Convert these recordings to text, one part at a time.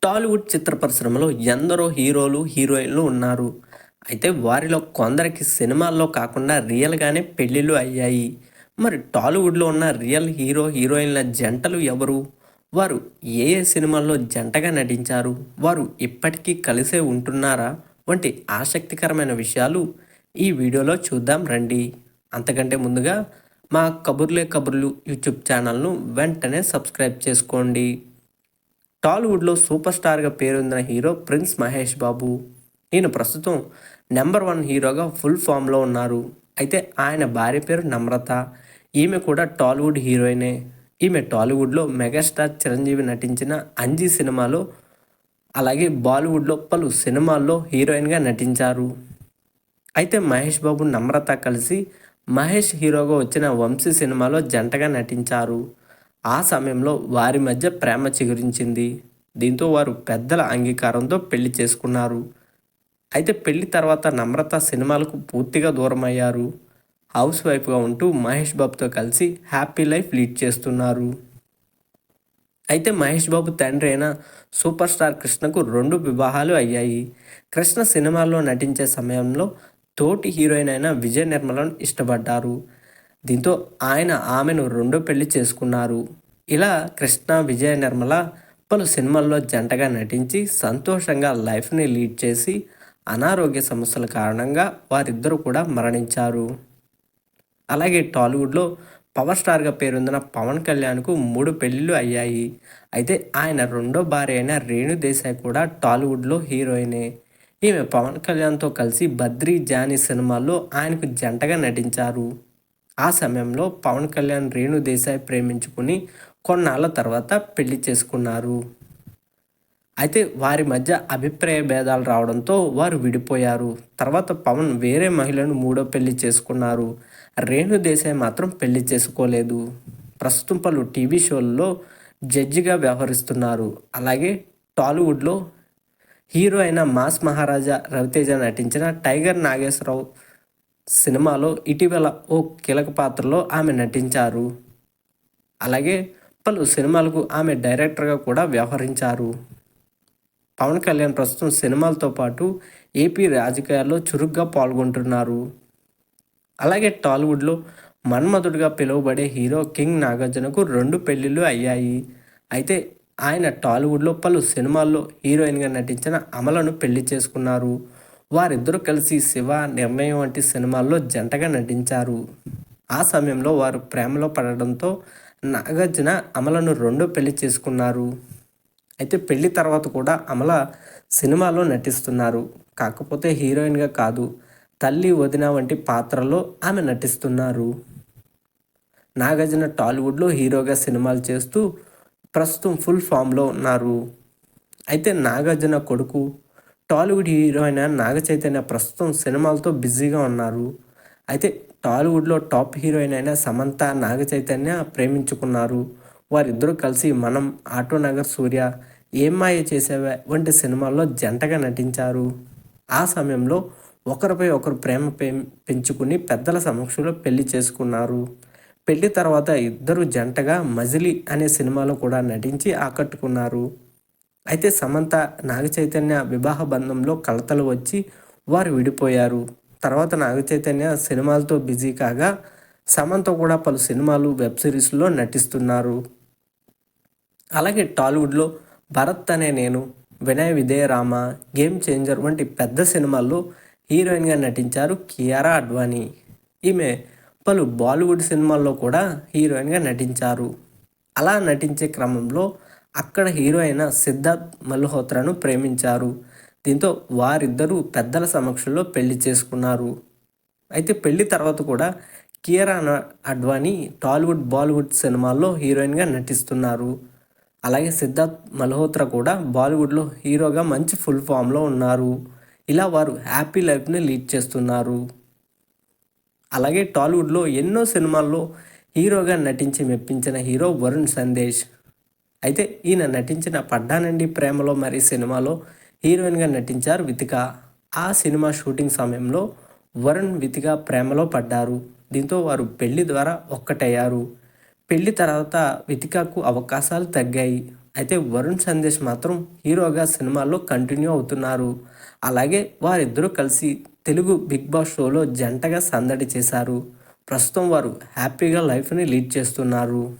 టాలీవుడ్ చిత్ర పరిశ్రమలో ఎందరో హీరోలు, హీరోయిన్లు ఉన్నారు. అయితే వారిలో కొందరికి సినిమాల్లో కాకుండా రియల్‌గానే పెళ్ళిళ్ళు అయ్యాయి. మరి టాలీవుడ్‌లో ఉన్న రియల్ హీరో, హీరోయిన్ల జంటలు ఎవరు? వారు ఏ ఏ సినిమాల్లో జంటగా నటించారు? వారు ఇప్పటికీ కలిసే ఉంటున్నారా? వంటి ఆసక్తికరమైన విషయాలు ఈ వీడియోలో చూద్దాం రండి. అంతకంటే ముందుగా మా కబుర్లే కబుర్లు యూట్యూబ్ ఛానల్‌ను వెంటనే సబ్స్క్రైబ్ చేసుకోండి. టాలీవుడ్లో సూపర్ స్టార్గా పేరొందిన హీరో ప్రిన్స్ మహేష్ బాబు. ఈయన ప్రస్తుతం నెంబర్ 1 హీరోగా ఫుల్ ఫామ్లో ఉన్నారు. అయితే ఆయన భార్య పేరు నమ్రత. ఈమె కూడా టాలీవుడ్ హీరోయినే. ఈమె టాలీవుడ్లో మెగాస్టార్ చిరంజీవి నటించిన 'అంజీ' సినిమాలో, అలాగే బాలీవుడ్లో పలు సినిమాల్లో హీరోయిన్గా నటించారు. అయితే మహేష్ బాబు, నమ్రత కలిసి మహేష్ హీరోగా వచ్చిన 'వంశీ' సినిమాలో జంటగా నటించారు. ఆ సమయంలో వారి మధ్య ప్రేమ చిగురించింది. దీంతో వారు పెద్దల అంగీకారంతో పెళ్లి చేసుకున్నారు. అయితే పెళ్లి తర్వాత నమ్రత సినిమాలకు పూర్తిగా దూరమయ్యారు. హౌస్ వైఫ్గా ఉంటూ మహేష్ బాబుతో కలిసి హ్యాపీ లైఫ్ లీడ్ చేస్తున్నారు. అయితే మహేష్ బాబు తండ్రి అయిన సూపర్ స్టార్ కృష్ణకు 2 వివాహాలు అయ్యాయి. కృష్ణ సినిమాల్లో నటించే సమయంలో తోటి హీరోయిన్ అయిన విజయ నిర్మలను ఇష్టపడ్డారు. దీంతో ఆయన ఆమెను రెండో పెళ్లి చేసుకున్నారు. ఇలా కృష్ణ, విజయ నిర్మల పలు సినిమాల్లో జంటగా నటించి సంతోషంగా లైఫ్ని లీడ్ చేసి అనారోగ్య సమస్యల కారణంగా వారిద్దరూ కూడా మరణించారు. అలాగే టాలీవుడ్లో పవర్ స్టార్గా పేరొందిన పవన్ కళ్యాణ్కు 3 పెళ్ళిళ్ళు అయ్యాయి. అయితే ఆయన రెండో భార్య అయిన రేణు దేశాయ్ కూడా టాలీవుడ్లో హీరోయినే. ఈమె పవన్ కళ్యాణ్తో కలిసి బద్రీ, జానీ సినిమాల్లో ఆయనకు జంటగా నటించారు. ఆ సమయంలో పవన్ కళ్యాణ్, రేణు దేశాయ్ ప్రేమించుకుని కొన్నాళ్ళ తర్వాత పెళ్లి చేసుకున్నారు. అయితే వారి మధ్య అభిప్రాయ భేదాలు రావడంతో వారు విడిపోయారు. తర్వాత పవన్ వేరే మహిళను మూడో పెళ్లి చేసుకున్నారు. రేణు దేశాయ్ మాత్రం పెళ్లి చేసుకోలేదు. ప్రస్తుతం పలు టీవీ షోల్లో జడ్జిగా వ్యవహరిస్తున్నారు. అలాగే టాలీవుడ్లో హీరో అయిన మాస్ మహారాజా రవితేజ నటించిన టైగర్ నాగేశ్వరరావు సినిమాలో ఇటీవల ఓ కీలక పాత్రలో ఆమె నటించారు. అలాగే పలు సినిమాలకు ఆమె డైరెక్టర్గా కూడా వ్యవహరించారు. పవన్ కళ్యాణ్ ప్రస్తుతం సినిమాలతో పాటు ఏపీ రాజకీయాల్లో చురుగ్గా పాల్గొంటున్నారు. అలాగే టాలీవుడ్లో మన్మధుడిగా పిలువబడే హీరో కింగ్ నాగార్జునకు 2 పెళ్ళిళ్ళు అయ్యాయి. అయితే ఆయన టాలీవుడ్లో పలు సినిమాల్లో హీరోయిన్గా నటించిన అమలను పెళ్లి చేసుకున్నారు. వారిద్దరూ కలిసి శివ, నిర్ణయం వంటి సినిమాల్లో జంటగా నటించారు. ఆ సమయంలో వారు ప్రేమలో పడడంతో నాగార్జున అమలను రెండో పెళ్లి చేసుకున్నారు. అయితే పెళ్లి తర్వాత కూడా అమల సినిమాలో నటిస్తున్నారు. కాకపోతే హీరోయిన్గా కాదు, తల్లి, వదిన వంటి పాత్రల్లో ఆమె నటిస్తున్నారు. నాగార్జున టాలీవుడ్లో హీరోగా సినిమాలు చేస్తూ ప్రస్తుతం ఫుల్ ఫామ్లో ఉన్నారు. అయితే నాగార్జున కొడుకు టాలీవుడ్ హీరో అయిన నాగ చైతన్య ప్రస్తుతం సినిమాలతో బిజీగా ఉన్నారు. అయితే టాలీవుడ్లో టాప్ హీరోయిన్ అయిన సమంత, నాగ చైతన్య ప్రేమించుకున్నారు. వారిద్దరూ కలిసి మనం, ఆటోనగర్ సూర్య, ఏం మాయ చేసేవా వంటి సినిమాల్లో జంటగా నటించారు. ఆ సమయంలో ఒకరిపై ఒకరు ప్రేమ పెంచుకుని పెద్దల సమక్షంలో పెళ్లి చేసుకున్నారు. పెళ్లి తర్వాత ఇద్దరు జంటగా మజిలీ అనే సినిమాలో కూడా నటించి ఆకట్టుకున్నారు. అయితే సమంత, నాగ చైతన్య వివాహ బంధంలో కలతలు వచ్చి వారు విడిపోయారు. తర్వాత నాగ చైతన్య సినిమాలతో బిజీ కాగా సమంత కూడా పలు సినిమాలు, వెబ్ సిరీస్లో నటిస్తున్నారు. అలాగే టాలీవుడ్లో భరత్ అనే నేను, వినయ విధేయ రామ, గేమ్ చేంజర్ వంటి పెద్ద సినిమాల్లో హీరోయిన్గా నటించారు కియారా అడ్వాణి. ఈమె పలు బాలీవుడ్ సినిమాల్లో కూడా హీరోయిన్గా నటించారు. అలా నటించే క్రమంలో అక్కడ హీరో అయిన సిద్ధార్థ్ మల్హోత్రాను ప్రేమించారు. దీంతో వారిద్దరూ పెద్దల సమక్షంలో పెళ్లి చేసుకున్నారు. అయితే పెళ్లి తర్వాత కూడా కియారా అడ్వాణి టాలీవుడ్, బాలీవుడ్ సినిమాల్లో హీరోయిన్గా నటిస్తున్నారు. అలాగే సిద్ధార్థ్ మల్హోత్రా కూడా బాలీవుడ్లో హీరోగా మంచి ఫుల్ ఫామ్లో ఉన్నారు. ఇలా వారు హ్యాపీ లైఫ్ని లీడ్ చేస్తున్నారు. అలాగే టాలీవుడ్లో ఎన్నో సినిమాల్లో హీరోగా నటించి మెప్పించిన హీరో వరుణ్ సందేశ్. అయితే ఈయన నటించిన పడ్డానండి ప్రేమలో మరి సినిమాలో హీరోయిన్గా నటించారు వితిక. ఆ సినిమా షూటింగ్ సమయంలో వరుణ్, వితిక ప్రేమలో పడ్డారు. దీంతో వారు పెళ్లి ద్వారా ఒక్కటయ్యారు. పెళ్లి తర్వాత వితికకు అవకాశాలు తగ్గాయి. అయితే వరుణ్ సందేశ్ మాత్రం హీరోగా సినిమాల్లో కంటిన్యూ అవుతున్నారు. అలాగే వారిద్దరూ కలిసి తెలుగు బిగ్ బాస్ షోలో జంటగా సందడి చేశారు. ప్రస్తుతం వారు హ్యాపీగా లైఫ్ని లీడ్ చేస్తున్నారు.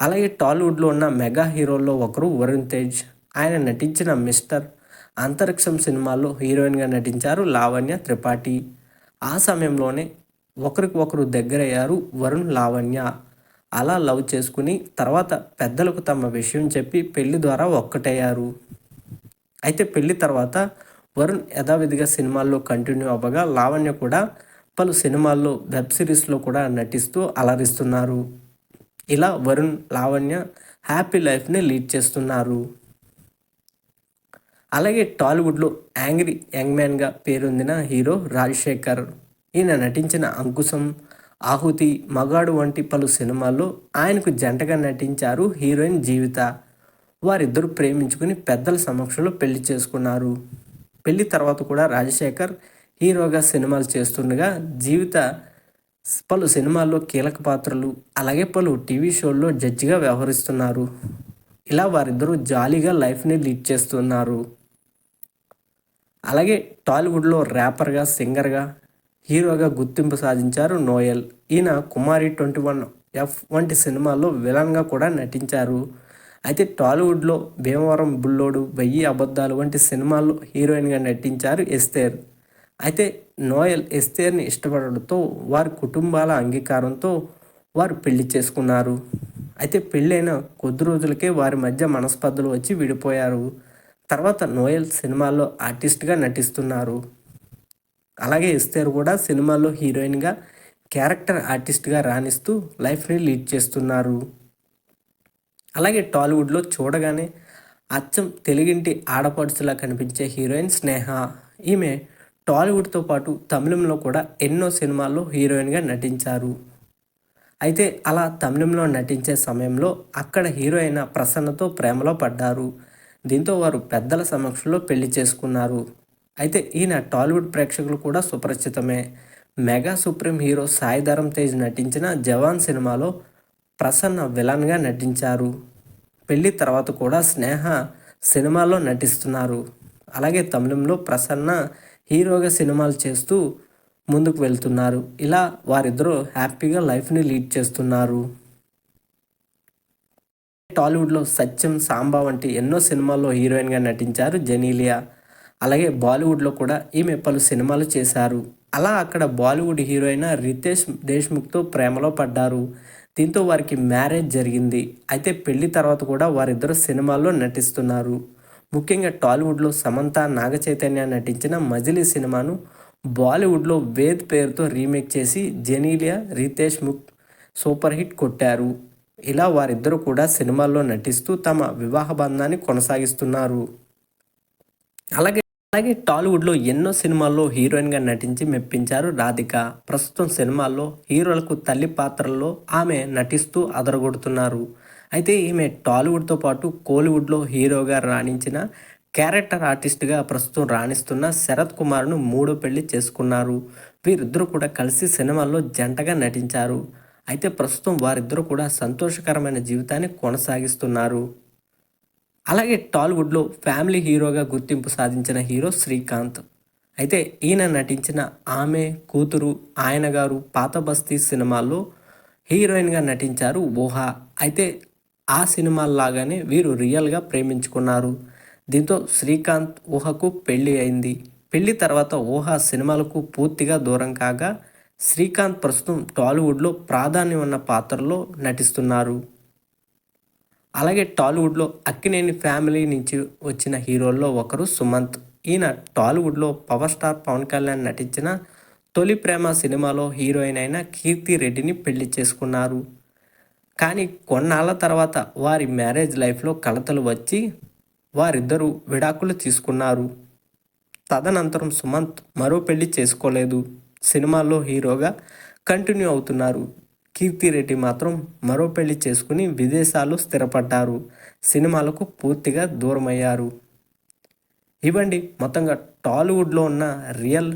అలాగే టాలీవుడ్లో ఉన్న మెగా హీరోల్లో ఒకరు వరుణ్ తేజ్. ఆయన నటించిన మిస్టర్ అంతరిక్షం సినిమాలో హీరోయిన్గా నటించారు లావణ్య త్రిపాఠి. ఆ సమయంలోనే ఒకరికి ఒకరు దగ్గరయ్యారు వరుణ్, లావణ్య. అలా లవ్ చేసుకుని తర్వాత పెద్దలకు తమ విషయం చెప్పి పెళ్లి ద్వారా ఒక్కటయ్యారు. అయితే పెళ్లి తర్వాత వరుణ్ యథావిధిగా సినిమాల్లో కంటిన్యూ అవ్వగా లావణ్య కూడా పలు సినిమాల్లో, వెబ్ సిరీస్లో కూడా నటిస్తూ అలరిస్తున్నారు. ఇలా వరుణ్, లావణ్య హ్యాపీ లైఫ్ని లీడ్ చేస్తున్నారు. అలాగే టాలీవుడ్లో యాంగ్రీ యంగ్ మ్యాన్గా పేరొందిన హీరో రాజశేఖర్. ఈయన నటించిన అంకుశం, ఆహుతి, మగాడు వంటి పలు సినిమాల్లో ఆయనకు జంటగా నటించారు హీరోయిన్ జీవిత. వారిద్దరూ ప్రేమించుకుని పెద్దల సమక్షంలో పెళ్లి చేసుకున్నారు. పెళ్లి తర్వాత కూడా రాజశేఖర్ హీరోగా సినిమాలు చేస్తుండగా జీవిత పలు సినిమాల్లో కీలక పాత్రలు, అలాగే పలు టీవీ షోల్లో జడ్జిగా వ్యవహరిస్తున్నారు. ఇలా వారిద్దరూ జాలీగా లైఫ్ని లీడ్ చేస్తున్నారు. అలాగే టాలీవుడ్లో ర్యాపర్గా, సింగర్గా, హీరోగా గుర్తింపు సాధించారు నోయల్. ఈయన కుమారి 21F వంటి సినిమాల్లో విలన్గా కూడా నటించారు. అయితే టాలీవుడ్లో భీమవరం బుల్లోడు, 1000 అబద్ధాలు వంటి సినిమాల్లో హీరోయిన్గా నటించారు ఎస్తేర్. అయితే నోయల్ ఎస్తేర్ని ఇష్టపడడంతో వారి కుటుంబాల అంగీకారంతో వారు పెళ్లి చేసుకున్నారు. అయితే పెళ్ళైన కొద్ది రోజులకే వారి మధ్య మనస్పర్ధలు వచ్చి విడిపోయారు. తర్వాత నోయల్ సినిమాల్లో ఆర్టిస్ట్గా నటిస్తున్నారు. అలాగే ఎస్తేర్ కూడా సినిమాల్లో హీరోయిన్గా, క్యారెక్టర్ ఆర్టిస్ట్గా రాణిస్తూ లైఫ్ని లీడ్ చేస్తున్నారు. అలాగే టాలీవుడ్లో చూడగానే అచ్చం తెలుగింటి ఆడపడుచులా కనిపించే హీరోయిన్ స్నేహ. ఈమె టాలీవుడ్తో పాటు తమిళంలో కూడా ఎన్నో సినిమాల్లో హీరోయిన్గా నటించారు. అయితే అలా తమిళంలో నటించే సమయంలో అక్కడ హీరోయిన్ ప్రసన్నతో ప్రేమలో పడ్డారు. దీంతో వారు పెద్దల సమక్షంలో పెళ్లి చేసుకున్నారు. అయితే ఈయన టాలీవుడ్ ప్రేక్షకులు కూడా సుపరిచితమే. Mega supreme hero Sai Dharam Tej నటించిన జవాన్ సినిమాలో ప్రసన్న విలన్గా నటించారు. పెళ్లి తర్వాత కూడా స్నేహ సినిమాల్లో నటిస్తున్నారు. అలాగే తమిళంలో ప్రసన్న హీరోగా సినిమాలు చేస్తూ ముందుకు వెళ్తున్నారు. ఇలా వారిద్దరూ హ్యాపీగా లైఫ్ని లీడ్ చేస్తున్నారు. టాలీవుడ్లో సత్యం, సాంబా వంటి ఎన్నో సినిమాల్లో హీరోయిన్గా నటించారు జెనీలియా. అలాగే బాలీవుడ్లో కూడా ఈమె పలు సినిమాలు చేశారు. అలా అక్కడ బాలీవుడ్ హీరోయిన్ రితేష్ దేశ్ముఖ్తో ప్రేమలో పడ్డారు. దీంతో వారికి మ్యారేజ్ జరిగింది. అయితే పెళ్లి తర్వాత కూడా వారిద్దరు సినిమాల్లో నటిస్తున్నారు. ముఖ్యంగా టాలీవుడ్లో సమంత, నాగచైతన్య నటించిన మజిలీ సినిమాను బాలీవుడ్లో వేద్ పేరుతో రీమేక్ చేసి జెనీలియా, రితేష్ ముఖ్ సూపర్ హిట్ కొట్టారు. ఇలా వారిద్దరూ కూడా సినిమాల్లో నటిస్తూ తమ వివాహ బంధాన్ని కొనసాగిస్తున్నారు. అలాగే అలాగే టాలీవుడ్లో ఎన్నో సినిమాల్లో హీరోయిన్గా నటించి మెప్పించారు రాధిక. ప్రస్తుతం సినిమాల్లో హీరోలకు తల్లి పాత్రల్లో ఆమె నటిస్తూ అదరగొడుతున్నారు. అయితే ఈమె టాలీవుడ్తో పాటు కోలీవుడ్లో హీరోగా రాణించిన క్యారెక్టర్ ఆర్టిస్ట్గా ప్రస్తుతం రాణిస్తున్న శరత్ కుమార్ను మూడో పెళ్లి చేసుకున్నారు. వీరిద్దరూ కూడా కలిసి సినిమాల్లో జంటగా నటించారు. అయితే ప్రస్తుతం వారిద్దరూ కూడా సంతోషకరమైన జీవితాన్ని కొనసాగిస్తున్నారు. అలాగే టాలీవుడ్లో ఫ్యామిలీ హీరోగా గుర్తింపు సాధించిన హీరో శ్రీకాంత్. అయితే ఈయన నటించిన ఆమె, కూతురు, ఆయన గారు, పాత బస్తీ సినిమాల్లో హీరోయిన్గా నటించారు ఊహ. అయితే ఆ సినిమాల్లాగానే వీరు రియల్గా ప్రేమించుకున్నారు. దీంతో శ్రీకాంత్, ఊహకు పెళ్లి అయింది. పెళ్లి తర్వాత ఊహ సినిమాలకు పూర్తిగా దూరం కాగా శ్రీకాంత్ ప్రస్తుతం టాలీవుడ్లో ప్రాధాన్యం ఉన్న పాత్రలో నటిస్తున్నారు. అలాగే టాలీవుడ్లో అక్కినేని ఫ్యామిలీ నుంచి వచ్చిన హీరోల్లో ఒకరు సుమంత్. ఈయన టాలీవుడ్లో పవర్ స్టార్ పవన్ కళ్యాణ్ నటించిన తొలి ప్రేమ సినిమాలో హీరోయిన్ అయిన కీర్తి రెడ్డిని పెళ్లి చేసుకున్నారు. కానీ కొన్నాళ్ళ తర్వాత వారి మ్యారేజ్ లైఫ్లో కలతలు వచ్చి వారిద్దరూ విడాకులు తీసుకున్నారు. తదనంతరం సుమంత్ మరో పెళ్లి చేసుకోలేదు. సినిమాల్లో హీరోగా కంటిన్యూ అవుతున్నారు. కీర్తిరెడ్డి మాత్రం మరో పెళ్లి చేసుకుని విదేశాల్లో స్థిరపడ్డారు. సినిమాలకు పూర్తిగా దూరమయ్యారు. ఇవ్వండి మొత్తంగా టాలీవుడ్లో ఉన్న రియల్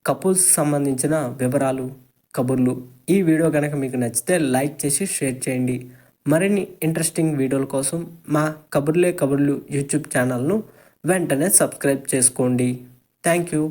కపుల్స్ సంబంధించిన వివరాలు, కబుర్లు. ఈ వీడియో కనుక మీకు నచ్చితే లైక్ చేసి షేర్ చేయండి. మరిన్ని ఇంట్రెస్టింగ్ వీడియోల కోసం మా కబుర్లే కబుర్లు యూట్యూబ్ ఛానల్ను వెంటనే సబ్స్క్రైబ్ చేసుకోండి. Thank you.